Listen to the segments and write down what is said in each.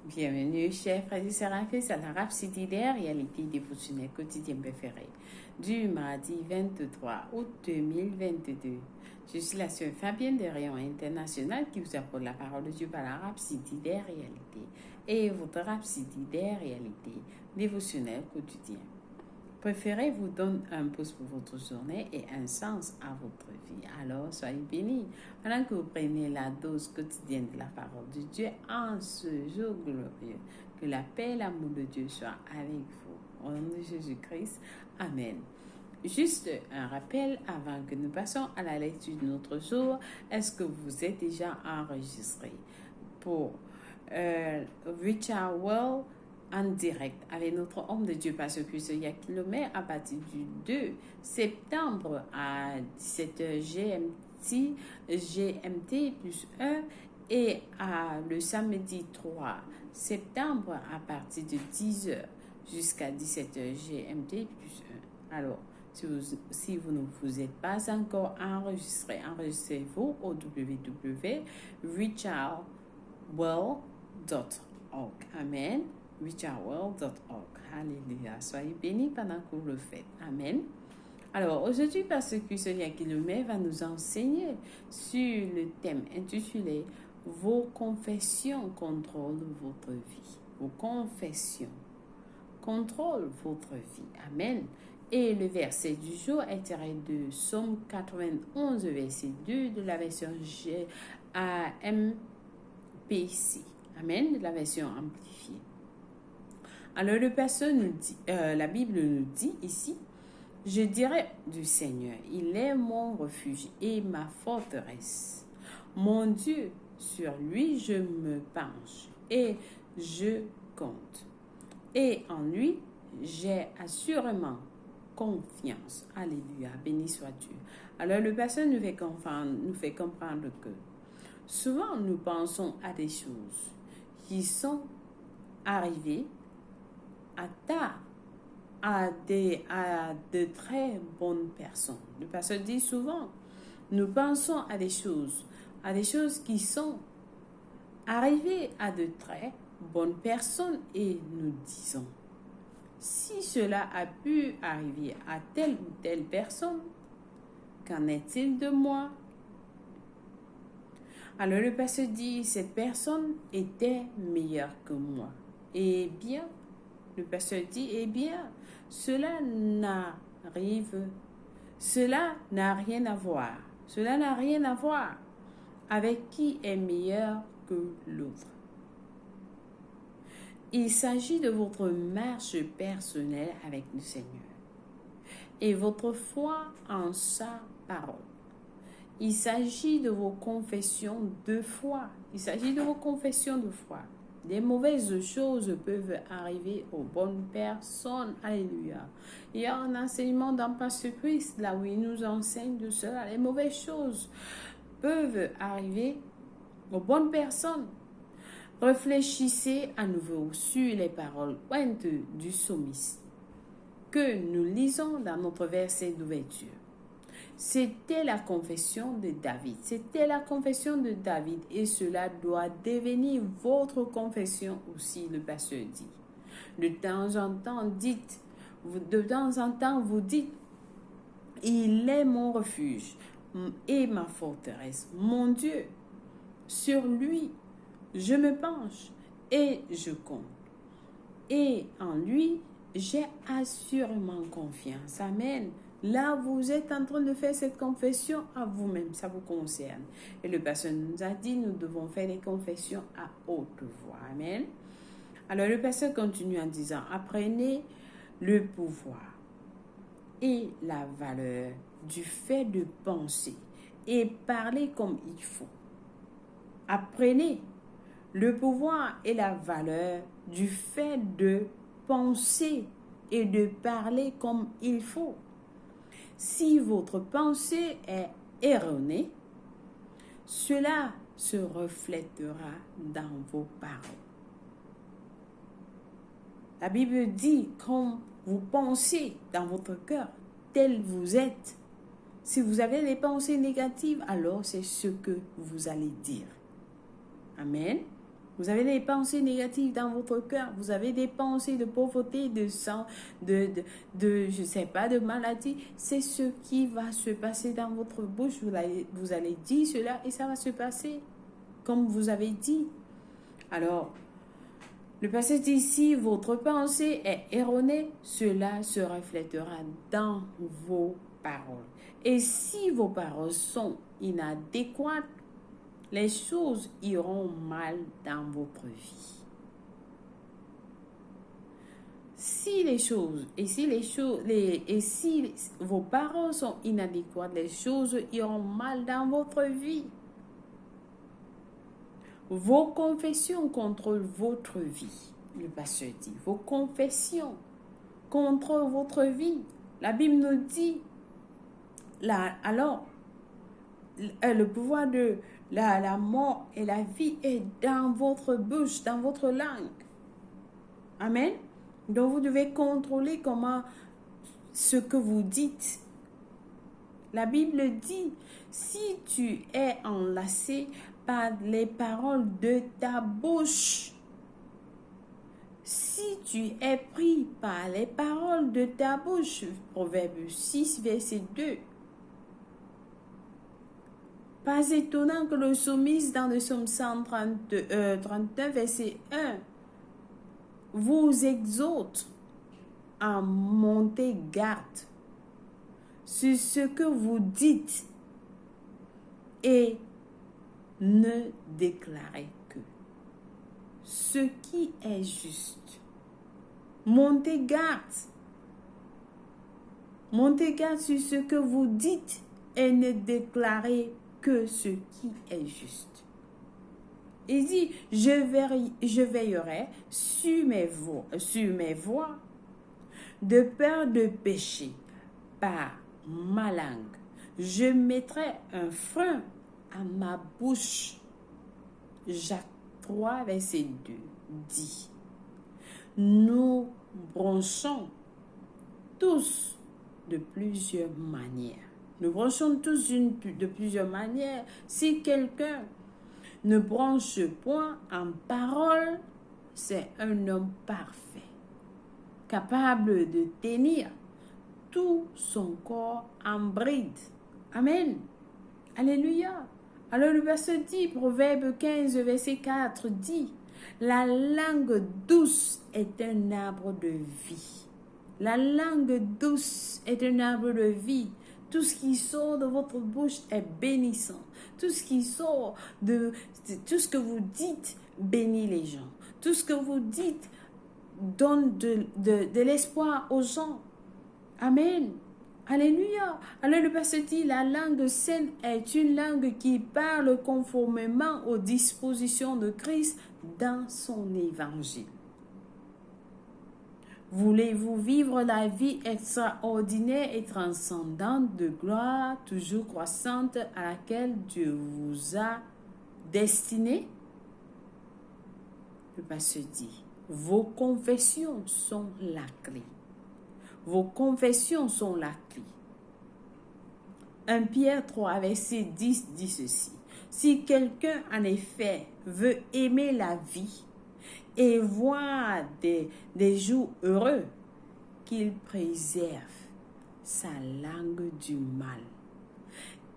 Bienvenue, chers frères et sœurs en Christ, à la Rhapsodie des réalités dévotionnelles quotidiennes préférées du mardi 23 août 2022. Je suis la sœur Fabienne de Rayon International qui vous apporte la parole de Dieu par la Rhapsodie des réalités et votre Rhapsodie des réalités dévotionnelles quotidiennes. Préférez vous donne un pouce pour votre journée et un sens à votre vie. Alors, soyez bénis pendant que vous prenez la dose quotidienne de la parole de Dieu en ce jour glorieux. Que la paix et l'amour de Dieu soient avec vous. Au nom de Jésus-Christ, Amen. Juste un rappel avant que nous passions à la lecture de notre jour. Est-ce que vous êtes déjà enregistré pour Richard Well en direct avec notre homme de Dieu, Pasteur Christ Yakilomé, à partir du 2 septembre à 17h GMT plus 1 et le samedi 3 septembre à partir de 10h jusqu'à 17h GMT plus 1. Alors, si vous ne vous êtes pas encore enregistré, enregistrez-vous au www.richardwell.org. Amen. richardwell.org. Alléluia. Soyez bénis pendant que vous le faites. Amen. Alors, aujourd'hui, Pasteur Christ Yakilomé va nous enseigner sur le thème intitulé « Vos confessions contrôlent votre vie ». Vos confessions contrôlent votre vie. Amen. Et le verset du jour est tiré de Psaume 91, verset 2 de la version AMPC. Amen, de la version amplifiée. Alors, la Bible nous dit ici, « Je dirai du Seigneur, il est mon refuge et ma forteresse. Mon Dieu, sur lui je me penche et je compte. Et en lui, j'ai assurément confiance. » Alléluia, béni soit Dieu. Alors, le pasteur nous fait comprendre que souvent nous pensons à des choses qui sont arrivées à tard à de très bonnes personnes. Le pasteur dit souvent, nous pensons à des choses qui sont arrivées à de très bonnes personnes et nous disons, si cela a pu arriver à telle ou telle personne, qu'en est-il de moi? Alors le pasteur dit, cette personne était meilleure que moi. Eh bien, le pasteur dit, eh bien, cela n'a rien à voir. Cela n'a rien à voir avec qui est meilleur que l'autre. Il s'agit de votre marche personnelle avec le Seigneur et votre foi en sa parole. Il s'agit de vos confessions de foi. Des mauvaises choses peuvent arriver aux bonnes personnes. Alléluia. Il y a un enseignement dans Pasteur Christ, là où il nous enseigne de cela. Les mauvaises choses peuvent arriver aux bonnes personnes. Réfléchissez à nouveau sur les paroles pointues du psalmiste que nous lisons dans notre verset d'ouverture. C'était la confession de David. Et cela doit devenir votre confession aussi, le pasteur dit. De temps en temps, vous dites, il est mon refuge et ma forteresse, mon Dieu. Sur lui, je me penche et je compte. Et en lui, j'ai assurément confiance. Amen. Là, vous êtes en train de faire cette confession à vous-même, ça vous concerne. Et le pasteur nous a dit, nous devons faire des confessions à haute voix. Amen. Alors, le pasteur continue en disant, apprenez le pouvoir et la valeur du fait de penser et parler comme il faut. Apprenez le pouvoir et la valeur du fait de penser et de parler comme il faut. Si votre pensée est erronée, cela se reflètera dans vos paroles. La Bible dit, quand vous pensez dans votre cœur, tel vous êtes, si vous avez des pensées négatives, alors c'est ce que vous allez dire. Amen. Vous avez des pensées négatives dans votre cœur. Vous avez des pensées de pauvreté, de sang, je ne sais pas, de maladie. C'est ce qui va se passer dans votre bouche. Vous allez dire cela et ça va se passer comme vous avez dit. Alors, le passage dit, si votre pensée est erronée, cela se reflètera dans vos paroles. Et si vos paroles sont inadéquates, les choses iront mal dans votre vie. Si vos paroles sont inadéquates, les choses iront mal dans votre vie. Vos confessions contrôlent votre vie. Le pasteur dit, vos confessions contrôlent votre vie. La Bible nous dit, le pouvoir de la mort et la vie est dans votre bouche, dans votre langue. Amen. Donc vous devez contrôler ce que vous dites. La Bible dit, si tu es enlacé par les paroles de ta bouche, si tu es pris par les paroles de ta bouche, Proverbe 6, verset 2. Pas étonnant que le psalmiste dans le psaume 139, verset 1, vous exhorte à monter garde sur ce que vous dites et ne déclarez que ce qui est juste. Montez garde. Montez garde sur ce que vous dites et ne déclarez que ce qui est juste. Il dit, je veillerai sur mes voies, de peur de pécher par ma langue. Je mettrai un frein à ma bouche. Jacques 3, verset 2 dit, nous bronchons tous de plusieurs manières. Nous bronchons tous de plusieurs manières. Si quelqu'un ne bronche point en parole, c'est un homme parfait, capable de tenir tout son corps en bride. Amen. Alléluia. Alors le verset dit, Proverbe 15, verset 4 dit, la langue douce est un arbre de vie. La langue douce est un arbre de vie. Tout ce qui sort de votre bouche est bénissant. Tout ce qui sort tout ce que vous dites bénit les gens. Tout ce que vous dites donne de l'espoir aux gens. Amen. Alléluia. Alors le pasteur dit, la langue saine est une langue qui parle conformément aux dispositions de Christ dans son évangile. Voulez-vous vivre la vie extraordinaire et transcendante de gloire, toujours croissante, à laquelle Dieu vous a destiné? Le pasteur dit, vos confessions sont la clé. Vos confessions sont la clé. 1 Pierre 3, verset 10 dit ceci. Si quelqu'un, en effet, veut aimer la vie et voir des jours heureux, qu'il préserve sa langue du mal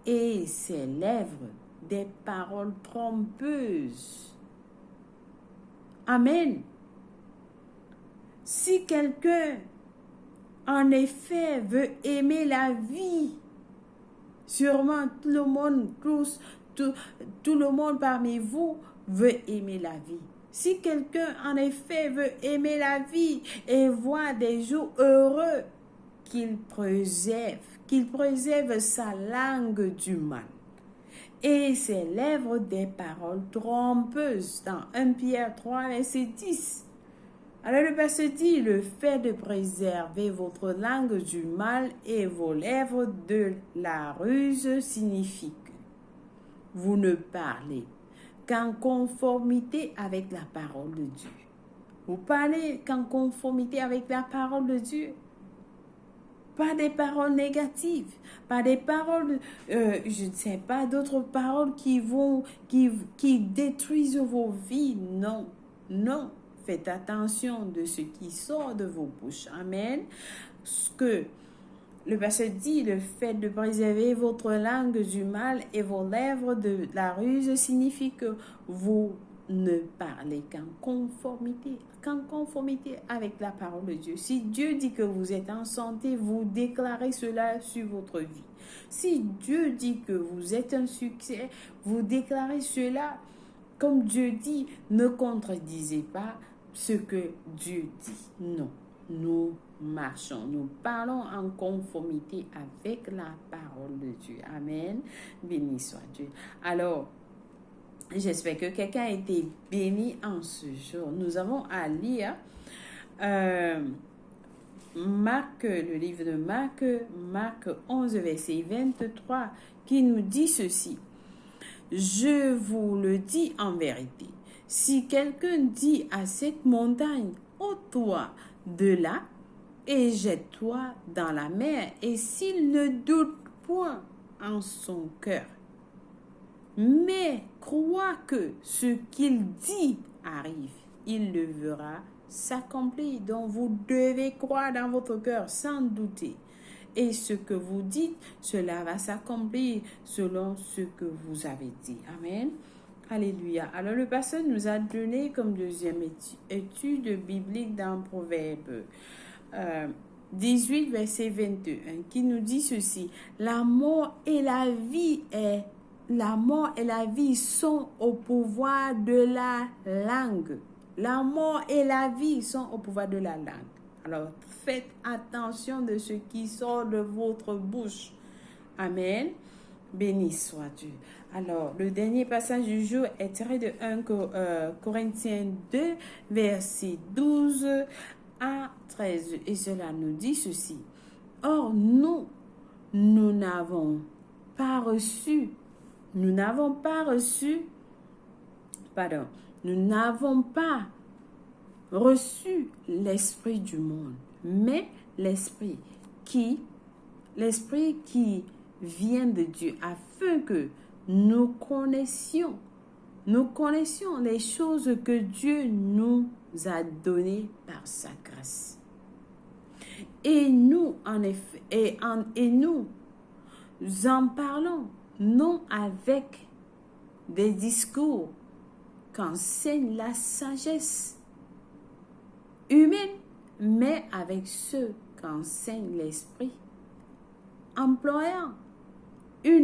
et ses lèvres des paroles trompeuses. Amen. Si quelqu'un, en effet, veut aimer la vie, sûrement tout le monde parmi vous veut aimer la vie. Si quelqu'un, en effet, veut aimer la vie et voir des jours heureux, qu'il préserve sa langue du mal et ses lèvres des paroles trompeuses. Dans 1 Pierre 3, verset 10. Alors le verset dit, le fait de préserver votre langue du mal et vos lèvres de la ruse signifie que vous ne parlez qu'en conformité avec la parole de Dieu. Vous parlez qu'en conformité avec la parole de Dieu. pas des paroles négatives, pas des paroles, je ne sais pas, d'autres paroles qui détruisent vos vies. Non, non. Faites attention de ce qui sort de vos bouches. Amen. Ce que le pasteur dit, le fait de préserver votre langue du mal et vos lèvres de la ruse signifie que vous ne parlez qu'en conformité avec la parole de Dieu. Si Dieu dit que vous êtes en santé, vous déclarez cela sur votre vie. Si Dieu dit que vous êtes un succès, vous déclarez cela. Comme Dieu dit, ne contredisez pas ce que Dieu dit. Non, nous marchons, nous parlons en conformité avec la parole de Dieu. Amen. Béni soit Dieu. Alors, j'espère que quelqu'un a été béni en ce jour. Nous avons à lire Marc, le livre de Marc, Marc 11, verset 23, qui nous dit ceci. Je vous le dis en vérité, si quelqu'un dit à cette montagne, ôte-toi de là et jette-toi dans la mer, et s'il ne doute point en son cœur, mais croit que ce qu'il dit arrive, il le verra s'accomplir. Donc vous devez croire dans votre cœur sans douter. Et ce que vous dites, cela va s'accomplir selon ce que vous avez dit. Amen. Alléluia. Alors le pasteur nous a donné comme deuxième étude biblique dans Proverbe 18, verset 21, qui nous dit ceci. La mort et la vie sont au pouvoir de la langue. La mort et la vie sont au pouvoir de la langue. Alors, faites attention de ce qui sort de votre bouche. Amen. Béni soit Dieu. Alors, le dernier passage du jour est tiré de 1 Corinthiens 2, verset 12 à 13. Et cela nous dit ceci. Or, nous n'avons pas reçu l'esprit du monde, mais l'esprit qui vient de Dieu, afin que nous connaissions les choses que Dieu nous a données par sa grâce. Et nous, en effet, nous en parlons, non avec des discours qu'enseigne la sagesse humaine, mais avec ceux qu'enseigne l'esprit, employant un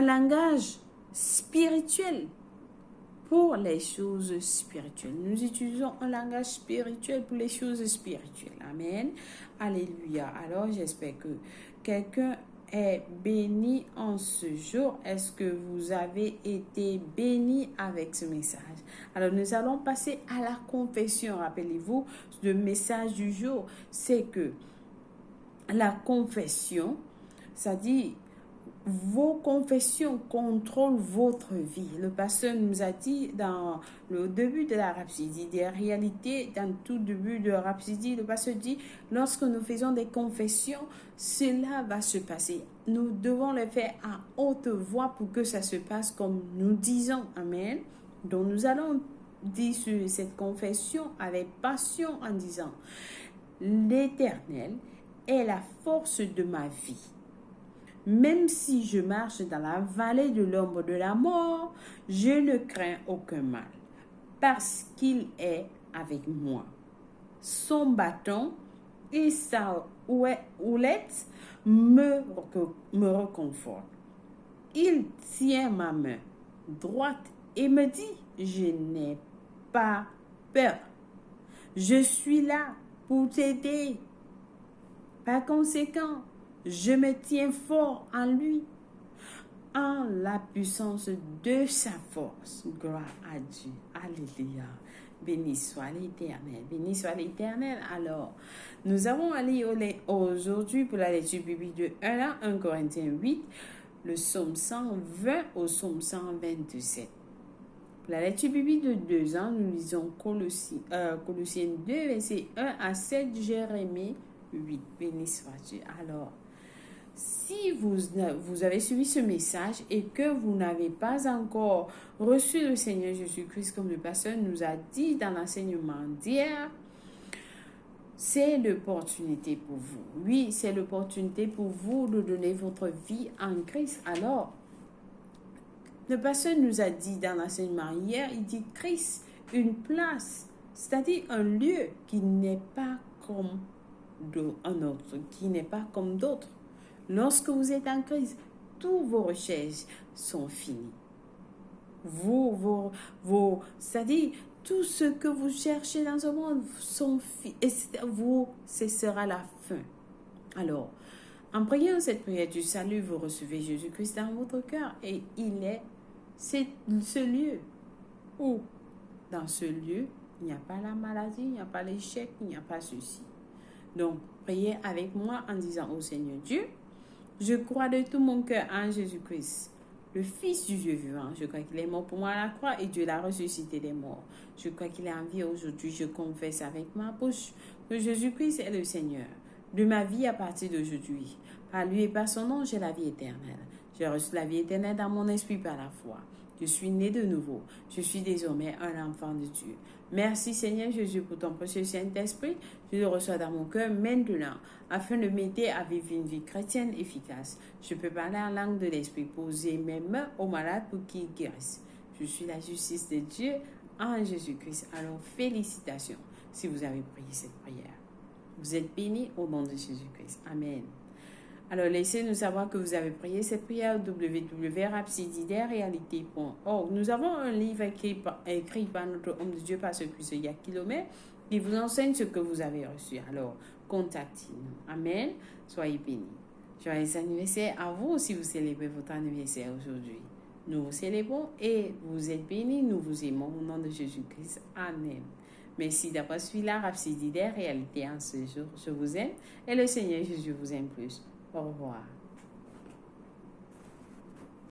langage spirituel pour les choses spirituelles. Nous utilisons un langage spirituel pour les choses spirituelles. Amen. Alléluia. Alors, j'espère que quelqu'un est béni en ce jour. Est-ce que vous avez été béni avec ce message? Alors, nous allons passer à la confession. Rappelez-vous, le message du jour, c'est que la confession, ça dit, vos confessions contrôlent votre vie. Le pasteur nous a dit dans le début de la rhapsodie, des réalités, dans tout début de la rhapsodie, le pasteur dit, lorsque nous faisons des confessions, cela va se passer. Nous devons le faire à haute voix pour que ça se passe comme nous disons. Amen. Donc nous allons dire sur cette confession avec passion en disant, l'Éternel est la force de ma vie. Même si je marche dans la vallée de l'ombre de la mort, je ne crains aucun mal, parce qu'il est avec moi. Son bâton et sa houlette me réconfortent. Il tient ma main droite et me dit, je n'ai pas peur. Je suis là pour t'aider. Par conséquent, je me tiens fort en lui, en la puissance de sa force. Gloire à Dieu. Alléluia. Béni soit l'Éternel. Béni soit l'Éternel. Alors, nous avons à lire aujourd'hui pour la lecture biblique de 1 Corinthiens 8, le psaume 120 au psaume 127. Pour la lecture biblique de 2 ans, nous lisons Colossiens 2, versets 1 à 7, Jérémie 8. Béni sois-tu. Alors, si vous avez suivi ce message et que vous n'avez pas encore reçu le Seigneur Jésus-Christ comme le pasteur nous a dit dans l'enseignement d'hier, c'est l'opportunité pour vous. Oui, c'est l'opportunité pour vous de donner votre vie en Christ. Alors, le pasteur nous a dit dans l'enseignement hier, il dit Christ, une place, c'est-à-dire un lieu qui n'est pas comme un autre, qui n'est pas comme d'autres. Lorsque vous êtes en Christ, toutes vos recherches sont finies. C'est-à-dire, tout ce que vous cherchez dans ce monde sont finis. Et ce sera la fin. Alors, en priant cette prière du salut, vous recevez Jésus-Christ dans votre cœur et c'est ce lieu où, dans ce lieu, il n'y a pas la maladie, il n'y a pas l'échec, il n'y a pas ceci. Donc, priez avec moi en disant au Seigneur Dieu, je crois de tout mon cœur en Jésus-Christ, le Fils du Dieu vivant. Je crois qu'il est mort pour moi à la croix et Dieu l'a ressuscité des morts. Je crois qu'il est en vie aujourd'hui. Je confesse avec ma bouche que Jésus-Christ est le Seigneur de ma vie à partir d'aujourd'hui. Par lui et par son nom, j'ai la vie éternelle. J'ai reçu la vie éternelle dans mon esprit par la foi. Je suis né de nouveau. Je suis désormais un enfant de Dieu. Merci Seigneur Jésus pour ton précieux Saint-Esprit. Je le reçois dans mon cœur maintenant afin de m'aider à vivre une vie chrétienne efficace. Je peux parler en langue de l'Esprit, poser mes mains aux malades pour qu'ils guérissent. Je suis la justice de Dieu en Jésus-Christ. Alors félicitations si vous avez prié cette prière. Vous êtes bénis au nom de Jésus-Christ. Amen. Alors, laissez-nous savoir que vous avez prié cette prière www.rapsididerealité.org. Nous avons un livre écrit par notre homme de Dieu, Pasteur Christophe Kilomètre, qui vous enseigne ce que vous avez reçu. Alors, contactez-nous. Amen. Soyez bénis. Joyeux anniversaire à vous si vous célébrez votre anniversaire aujourd'hui. Nous vous célébrons et vous êtes bénis. Nous vous aimons au nom de Jésus-Christ. Amen. Merci d'avoir suivi la Rapsididère Réalité en ce jour. Je vous aime et le Seigneur Jésus vous aime plus. Au revoir.